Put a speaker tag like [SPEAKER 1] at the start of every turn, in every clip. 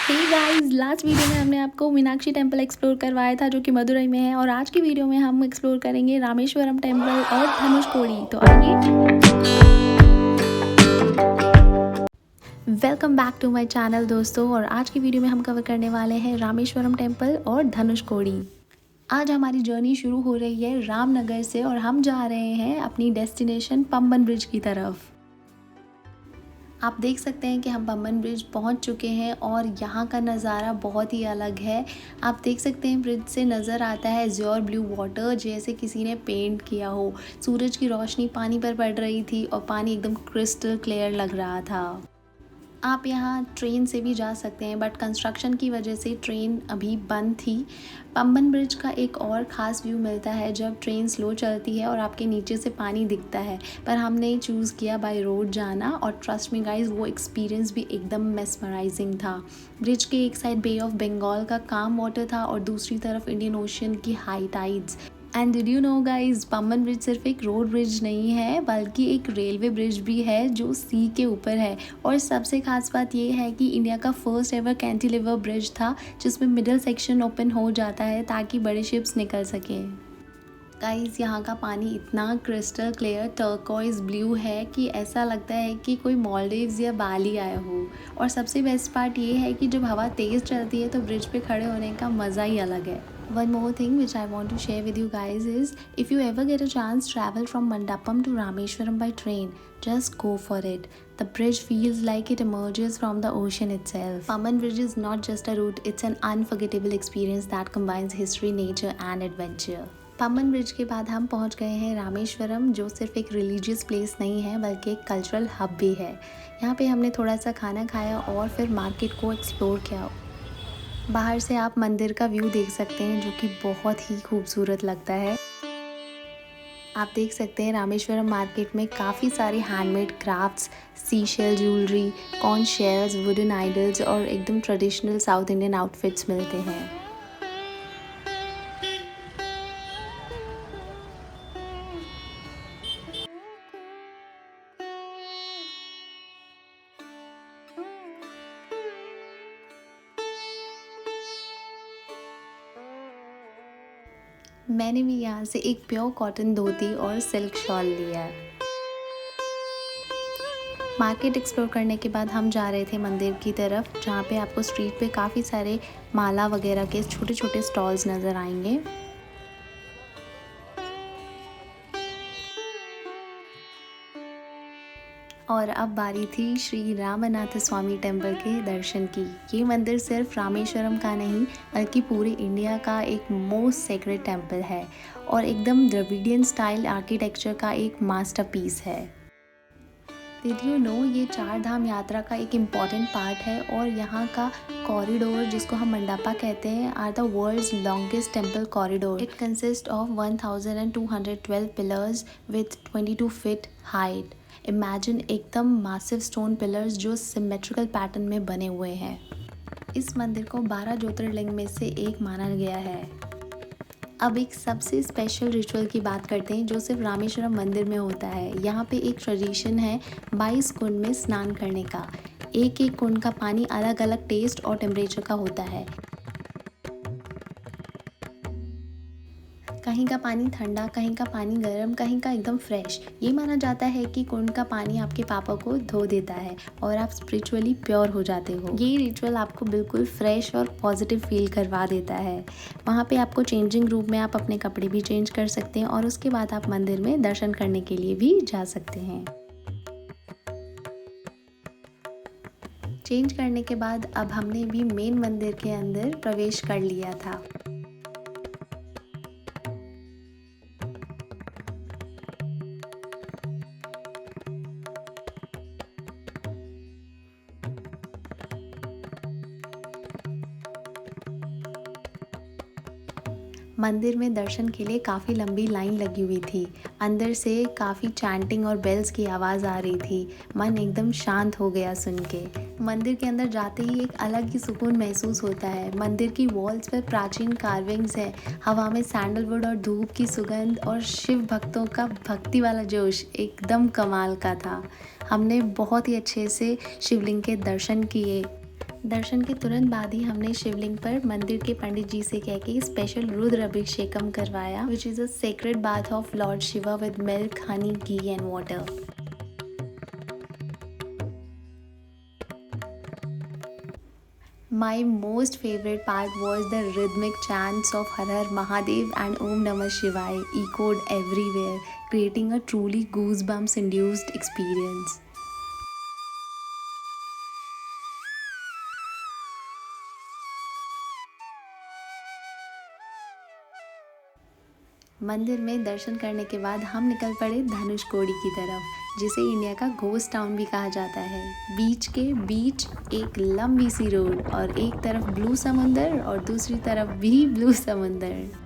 [SPEAKER 1] Hey guys, last video में हमने आपको मीनाक्षी टेम्पल एक्सप्लोर करवाया था जो कि मदुरई में है। और आज की वीडियो में हम एक्सप्लोर करेंगे रामेश्वरम टेम्पल और धनुषकोडी। तो आइए, welcome back to my channel दोस्तों। और आज की वीडियो में हम कवर करने वाले हैं रामेश्वरम टेम्पल और धनुषकोडी। आज हमारी जर्नी शुरू हो रही है रामनगर से और हम जा रहे हैं अपनी डेस्टिनेशन पंबन ब्रिज की तरफ। आप देख सकते हैं कि हम पंबन ब्रिज पहुंच चुके हैं और यहाँ का नज़ारा बहुत ही अलग है। आप देख सकते हैं ब्रिज से नज़र आता है एज़्योर ब्लू वाटर, जैसे किसी ने पेंट किया हो। सूरज की रोशनी पानी पर पड़ रही थी और पानी एकदम क्रिस्टल क्लियर लग रहा था। आप यहाँ ट्रेन से भी जा सकते हैं, बट कंस्ट्रक्शन की वजह से ट्रेन अभी बंद थी। पंबन ब्रिज का एक और ख़ास व्यू मिलता है जब ट्रेन स्लो चलती है और आपके नीचे से पानी दिखता है, पर हमने चूज़ किया बाय रोड जाना। और ट्रस्ट मी गाइस, वो एक्सपीरियंस भी एकदम मेस्मराइजिंग था। ब्रिज के एक साइड बे ऑफ बंगाल का काम वाटर था और दूसरी तरफ इंडियन ओशन की high tides. And did you know guys, Pamban bridge सिर्फ एक रोड ब्रिज नहीं है बल्कि एक रेलवे ब्रिज भी है जो सी के ऊपर है। और सबसे खास बात ये है कि इंडिया का फर्स्ट एवर कैंटिलीवर ब्रिज था जिसमें मिडल सेक्शन ओपन हो जाता है ताकि बड़े शिप्स निकल सकें। गाइस, यहाँ का पानी इतना क्रिस्टल क्लियर टर्कोइज ब्लू है कि ऐसा लगता है कि कोई मालदीव्स या बाली आया हो। और सबसे बेस्ट पार्ट ये है कि जब हवा तेज़ चलती है तो ब्रिज पे खड़े होने का मज़ा ही अलग है। One more thing which I want to share with you guys is, if you ever get a chance travel from Mandapam to Rameshwaram by train, just go for it. The bridge feels like it emerges from the ocean itself. Pamban Bridge is not just a route, it's an unforgettable experience that combines history, nature and adventure. Pamban bridge के बाद हम पहुंच गए हैं रामेश्वरम, जो सिर्फ एक religious place नहीं है बल्कि एक कल्चरल हब भी है। यहाँ पे हमने थोड़ा सा खाना खाया और फिर मार्केट को एक्सप्लोर किया। बाहर से आप मंदिर का व्यू देख सकते हैं जो कि बहुत ही खूबसूरत लगता है। आप देख सकते हैं रामेश्वरम मार्केट में काफ़ी सारे handmade crafts, sea shell jewellery, corn shells, wooden idols और एकदम ट्रेडिशनल साउथ इंडियन आउटफिट्स मिलते हैं। मैंने भी यहाँ से एक प्योर कॉटन धोती और सिल्क शॉल लिया। मार्केट एक्सप्लोर करने के बाद हम जा रहे थे मंदिर की तरफ, जहाँ पे आपको स्ट्रीट पे काफ़ी सारे माला वगैरह के छोटे छोटे स्टॉल्स नज़र आएंगे। और अब बारी थी श्री रामनाथ स्वामी टेम्पल के दर्शन की। ये मंदिर सिर्फ रामेश्वरम का नहीं बल्कि पूरे इंडिया का एक मोस्ट सेक्रेड टेम्पल है और एकदम द्रविडियन स्टाइल आर्किटेक्चर का एक मास्टरपीस है। डिड यू नो, ये चार धाम यात्रा का एक इम्पॉर्टेंट पार्ट है और यहाँ का कॉरिडोर, जिसको हम मंडापा कहते हैं, are the world's longest temple corridor. It consist of 1212 pillars with 22 feet height. Imagine एकदम मैसिव स्टोन पिलर्स जो सिमेट्रिकल पैटर्न में बने हुए हैं। इस मंदिर को 12 ज्योतिर्लिंग में से एक माना गया है। अब एक सबसे स्पेशल रिचुअल की बात करते हैं जो सिर्फ रामेश्वरम मंदिर में होता है। यहाँ पे एक ट्रेडिशन है 22 कुंड में स्नान करने का। एक एक कुंड का पानी अलग अलग टेस्ट और टेम्परेचर का होता है। कहीं का पानी ठंडा, कहीं का पानी गर्म, कहीं का एकदम फ्रेश। ये माना जाता है कि कुंड का पानी आपके पापों को धो देता है और आप स्पिरिचुअली प्योर हो जाते हो। ये रिचुअल आपको बिल्कुल फ्रेश और पॉजिटिव फील करवा देता है। वहाँ पे आपको चेंजिंग रूम में आप अपने कपड़े भी चेंज कर सकते हैं और उसके बाद आप मंदिर में दर्शन करने के लिए भी जा सकते हैं। चेंज करने के बाद अब हमने भी मेन मंदिर के अंदर प्रवेश कर लिया था। मंदिर में दर्शन के लिए काफ़ी लंबी लाइन लगी हुई थी। अंदर से काफ़ी चैंटिंग और बेल्स की आवाज़ आ रही थी। मन एकदम शांत हो गया सुन के। मंदिर के अंदर जाते ही एक अलग ही सुकून महसूस होता है। मंदिर की वॉल्स पर प्राचीन कार्विंग्स हैं, हवा में सैंडलवुड और धूप की सुगंध और शिव भक्तों का भक्ति वाला जोश एकदम कमाल का था। हमने बहुत ही अच्छे से शिवलिंग के दर्शन किए। दर्शन के तुरंत बाद ही हमने शिवलिंग पर मंदिर के पंडित जी से कह के स्पेशल रुद्र अभिषेकम करवाया, which is a sacred bath of Lord Shiva with milk, Honey, ghee and water. My most favorite part was the rhythmic chants of Har Har Mahadev and Om Namah Shivaya echoed everywhere, creating a truly goosebumps induced experience. मंदिर में दर्शन करने के बाद हम निकल पड़े धनुषकोडी की तरफ, जिसे इंडिया का घोस्ट टाउन भी कहा जाता है। बीच के बीच एक लंबी सी रोड और एक तरफ ब्लू समुंदर और दूसरी तरफ भी ब्लू समुंदर।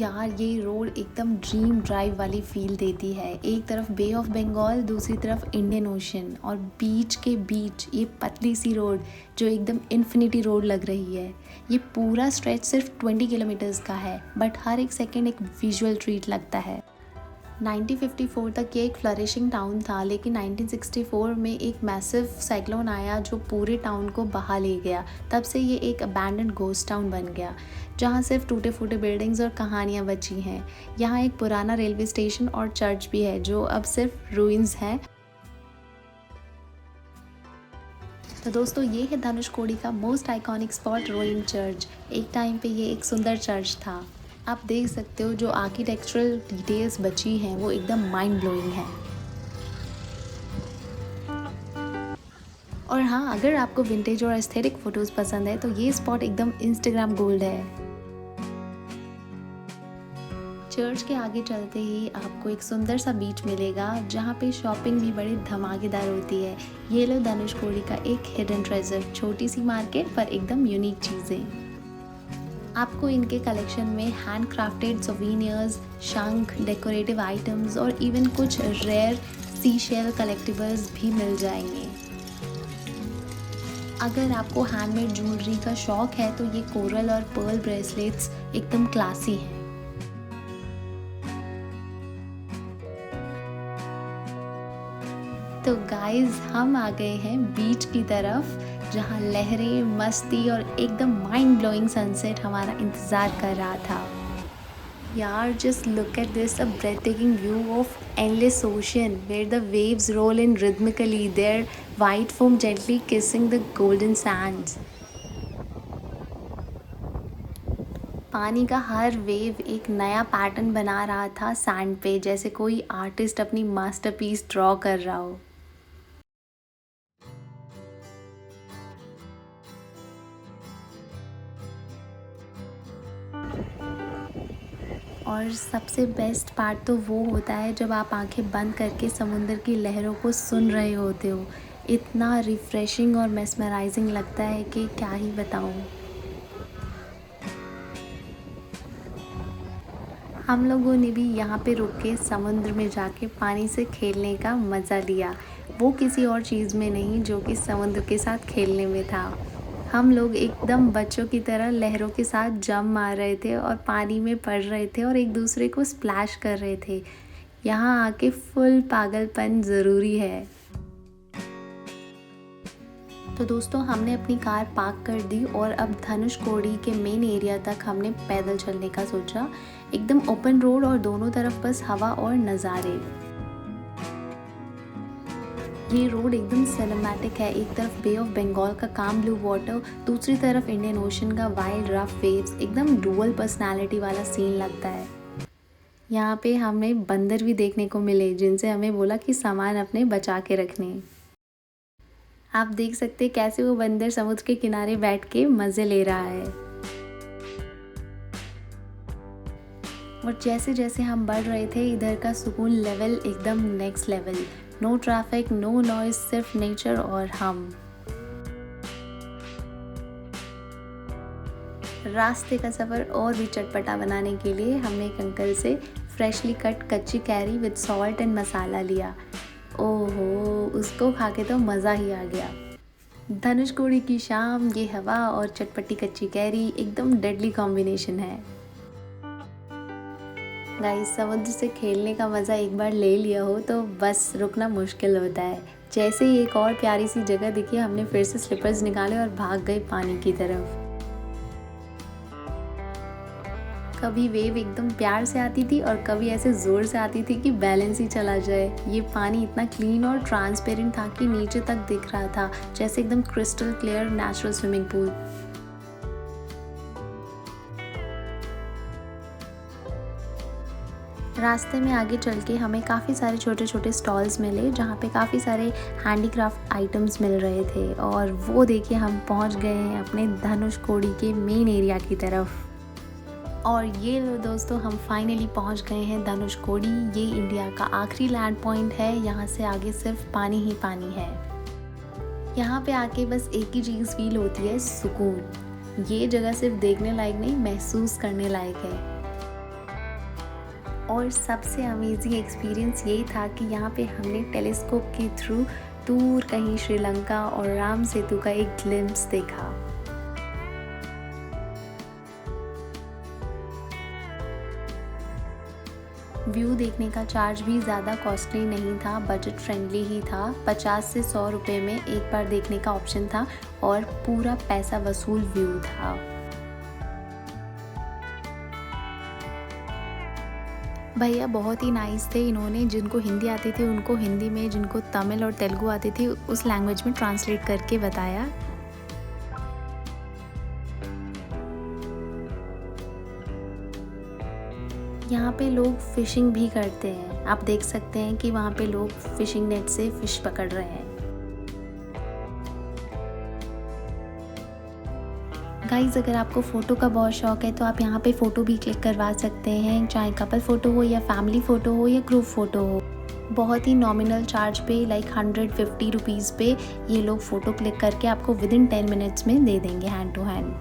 [SPEAKER 1] यार ये रोड एकदम ड्रीम ड्राइव वाली फील देती है। एक तरफ बे ऑफ बंगाल, दूसरी तरफ इंडियन ओशन और बीच के बीच ये पतली सी रोड जो एकदम इन्फिनिटी रोड लग रही है। ये पूरा स्ट्रेच सिर्फ 20 किलोमीटर्स का है, बट हर एक सेकेंड एक विजुअल ट्रीट लगता है। 1954 तक ये एक फ्लरिशिंग टाउन था, लेकिन 1964 में एक मैसिव साइक्लोन आया जो पूरे टाउन को बहा ले गया। तब से ये एक अबैंडन्ड घोस्ट टाउन बन गया, जहाँ सिर्फ टूटे फूटे बिल्डिंग्स और कहानियाँ बची हैं। यहाँ एक पुराना रेलवे स्टेशन और चर्च भी है जो अब सिर्फ रूइंस हैं। तो दोस्तों ये है धनुषकोडी का most iconic spot, ruined church. एक टाइम पे ये एक सुंदर चर्च था। आप देख सकते हो जो आर्किटेक्चरल डिटेल्स बची हैं वो एकदम माइंड ब्लोइंग है। और हाँ, अगर आपको विंटेज और एस्थेटिक फोटोज पसंद है तो ये स्पॉट एकदम इंस्टाग्राम गोल्ड है। चर्च के आगे चलते ही आपको एक सुंदर सा बीच मिलेगा जहाँ पे शॉपिंग भी बड़ी धमाकेदार होती है। ये लो धनुषकोडी का एक हिडन ट्रेजर, छोटी सी मार्केट पर एकदम यूनिक चीज़ें। आपको इनके कलेक्शन में हैंड क्राफ्टेड सोवीनियर्स, शंख, डेकोरेटिव आइटम्स और इवन कुछ रेयर सी शेल कलेक्टिबल्स भी मिल जाएंगे। अगर आपको हैंडमेड ज्वेलरी का शौक है तो ये कोरल और पर्ल ब्रेसलेट्स एकदम क्लासी हैं। तो गाइस हम आ गए हैं बीच की तरफ, जहाँ लहरें, मस्ती और एकदम माइंड ब्लोइंग सनसेट हमारा इंतज़ार कर रहा था। यार just look at this, a breathtaking view of endless ocean where the waves roll in rhythmically, their white foam gently kissing the golden sands. पानी का हर वेव एक नया पैटर्न बना रहा था सैंड पे, जैसे कोई आर्टिस्ट अपनी मास्टरपीस ड्रॉ कर रहा हो। और सबसे बेस्ट पार्ट तो वो होता है जब आप आंखें बंद करके समुंदर की लहरों को सुन रहे होते हो। इतना रिफ्रेशिंग और मेस्मराइजिंग लगता है कि क्या ही बताऊं। हम लोगों ने भी यहाँ पे रुक के समुद्र में जाके पानी से खेलने का मज़ा लिया, वो किसी और चीज़ में नहीं जो कि समुद्र के साथ खेलने में था। हम लोग एकदम बच्चों की तरह लहरों के साथ जंप मार रहे थे और पानी में पड़ रहे थे और एक दूसरे को स्प्लैश कर रहे थे। यहाँ आके फुल पागलपन ज़रूरी है। तो दोस्तों हमने अपनी कार पार्क कर दी और अब धनुषकोडी के मेन एरिया तक हमने पैदल चलने का सोचा। एकदम ओपन रोड और दोनों तरफ बस हवा और नज़ारे। ये रोड एकदम सिनेमैटिक है। एक तरफ बे ऑफ बंगाल का काम ब्लू वाटर, दूसरी तरफ इंडियन ओशन का वाइल्ड रफ वेव्स। एकदम डुअल पर्सनालिटी वाला सीन लगता है। यहाँ पे हमें बंदर भी देखने को मिले जिनसे हमें बोला कि सामान अपने बचा के रखने। आप देख सकते हैं कैसे वो बंदर समुद्र के किनारे बैठ के मज़े ले रहा है। और जैसे जैसे हम बढ़ रहे थे इधर का सुकून लेवल एकदम next level. No traffic, no noise, सिर्फ नेचर और हम। रास्ते का सफ़र और भी चटपटा बनाने के लिए हमने एक अंकल से फ्रेशली कट कच्ची कैरी विद सॉल्ट एंड मसाला लिया। ओहो, उसको खा के तो मज़ा ही आ गया। धनुषकोडी की शाम, ये हवा और चटपटी कच्ची कैरी एकदम डेडली कॉम्बिनेशन है। गाइस समुद्र से खेलने का मज़ा एक बार ले लिया हो तो बस रुकना मुश्किल होता है। जैसे ही एक और प्यारी सी जगह दिखी हमने फिर से स्लीपर्स निकाले और भाग गए पानी की तरफ। कभी वेव एकदम प्यार से आती थी और कभी ऐसे ज़ोर से आती थी कि बैलेंस ही चला जाए। ये पानी इतना क्लीन और ट्रांसपेरेंट था कि नीचे तक दिख रहा था, जैसे एकदम crystal clear natural swimming pool. रास्ते में आगे चल के हमें काफ़ी सारे छोटे छोटे स्टॉल्स मिले जहाँ पे काफ़ी सारे हैंडीक्राफ्ट आइटम्स मिल रहे थे। और वो देखिए हम पहुँच गए हैं अपने धनुषकोडी के मेन एरिया की तरफ। और ये लो दोस्तों, हम फाइनली पहुँच गए हैं धनुषकोडी। ये इंडिया का आखिरी लैंड पॉइंट है, यहाँ से आगे सिर्फ पानी ही पानी है। यहाँ पे आके बस एक ही चीज़ फील होती है, सुकून। ये जगह सिर्फ देखने लायक नहीं, महसूस करने लायक है। और सबसे अमेजिंग एक्सपीरियंस यही था कि यहाँ पे हमने टेलीस्कोप के थ्रू दूर कहीं श्रीलंका और राम सेतु का एक ग्लिम्प्स देखा। व्यू देखने का चार्ज भी ज़्यादा कॉस्टली नहीं था, बजट फ्रेंडली ही था। 50 से 100 रुपये में एक बार देखने का ऑप्शन था और पूरा पैसा वसूल व्यू था। भैया बहुत ही नाइस थे। इन्होंने जिनको हिंदी आती थी उनको हिंदी में, जिनको तमिल और तेलुगु आती थी उस लैंग्वेज में ट्रांसलेट करके बताया। यहाँ पे लोग फिशिंग भी करते हैं, आप देख सकते हैं कि वहाँ पे लोग फिशिंग नेट से फिश पकड़ रहे हैं। गाइज़, अगर आपको फ़ोटो का बहुत शौक है तो आप यहाँ पे फ़ोटो भी क्लिक करवा सकते हैं, चाहे कपल फ़ोटो हो या फैमिली फ़ोटो हो या ग्रुप फ़ोटो हो। बहुत ही नॉमिनल चार्ज पे, लाइक 150 रुपीज़ पे ये लोग फ़ोटो क्लिक करके आपको विदिन 10 मिनट्स में दे देंगे हैंड टू हैंड।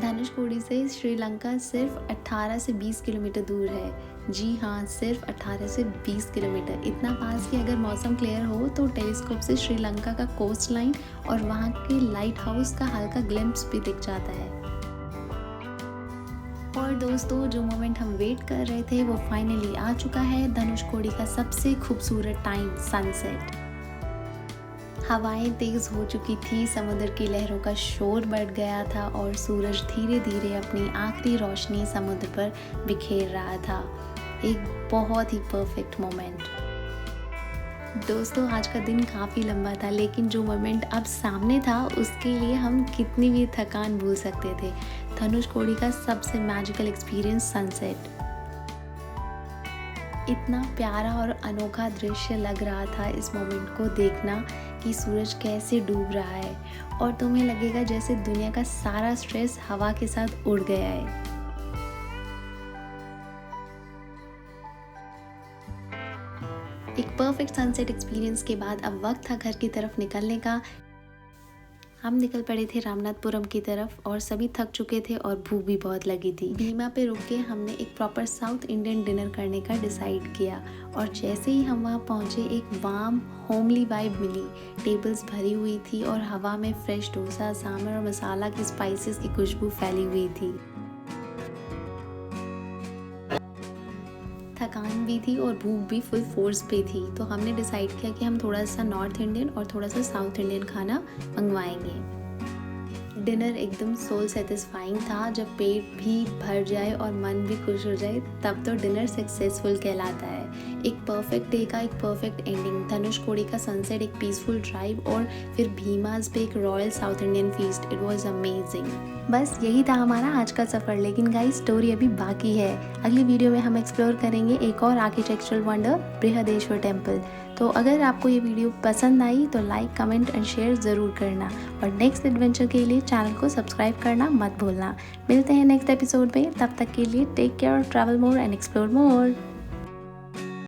[SPEAKER 1] धनुषकोडी से श्रीलंका सिर्फ 18 से 20 किलोमीटर दूर है। जी हाँ, सिर्फ 18 से 20 किलोमीटर। इतना पास कि अगर मौसम क्लियर हो तो टेलीस्कोप से श्रीलंका का कोस्ट लाइन और वहाँ के लाइट हाउस का हल्का ग्लिम्प्स भी दिख जाता है। और दोस्तों, जो मोमेंट हम वेट कर रहे थे वो फाइनली आ चुका है। धनुषकोडी का सबसे खूबसूरत टाइम, सनसेट। हवाएं तेज हो चुकी थी, समुद्र की लहरों का शोर बढ़ गया था और सूरज धीरे धीरे अपनी आखिरी रोशनी समुद्र पर बिखेर रहा था। एक बहुत ही परफेक्ट मोमेंट। दोस्तों, आज का दिन काफ़ी लंबा था, लेकिन जो मोमेंट अब सामने था उसके लिए हम कितनी भी थकान भूल सकते थे। धनुषकोडी का सबसे मैजिकल एक्सपीरियंस, सनसेट। इतना प्यारा और अनोखा दृश्य लग रहा था इस मोमेंट को देखना कि सूरज कैसे डूब रहा है और तुम्हें लगेगा जैसे दुनिया का सारा स्ट्रेस हवा के साथ उड़ गया है। एक परफेक्ट सनसेट एक्सपीरियंस के बाद अब वक्त था घर की तरफ निकलने का। हम निकल पड़े थे रामनाथपुरम की तरफ और सभी थक चुके थे और भूख भी बहुत लगी थी। भीमा पे रुक के हमने एक प्रॉपर साउथ इंडियन डिनर करने का डिसाइड किया और जैसे ही हम वहाँ पहुँचे एक वार्म होमली वाइब मिली। टेबल्स भरी हुई थी और हवा में फ्रेश डोसा, सांभर और मसाला की स्पाइसेस की खुशबू फैली हुई थी। थकान भी थी और भूख भी फुल फोर्स पे थी, तो हमने डिसाइड किया कि हम थोड़ा सा नॉर्थ इंडियन और थोड़ा सा साउथ इंडियन खाना मंगवाएंगे। डिनर एकदम सोल सेटिस्फाइंग था। जब पेट भी भर जाए और मन भी खुश हो जाए तब तो डिनर सक्सेसफुल कहलाता है। एक परफेक्ट डे का एक परफेक्ट एंडिंग, धनुषकोडी का सनसेट, एक पीसफुल ड्राइव और फिर भीमास पे एक royal south Indian feast. It was amazing. बस यही था हमारा आज का सफ़र, लेकिन गाइस स्टोरी अभी बाकी है। अगली वीडियो में हम एक्सप्लोर करेंगे एक और आर्किटेक्चरल वंडर, बृहदेश्वर टेम्पल। तो अगर आपको ये वीडियो पसंद आई तो लाइक, कमेंट एंड शेयर ज़रूर करना और नेक्स्ट एडवेंचर के लिए चैनल को सब्सक्राइब करना मत भूलना। मिलते हैं नेक्स्ट एपिसोड में, तब तक के लिए take care, travel more and explore more.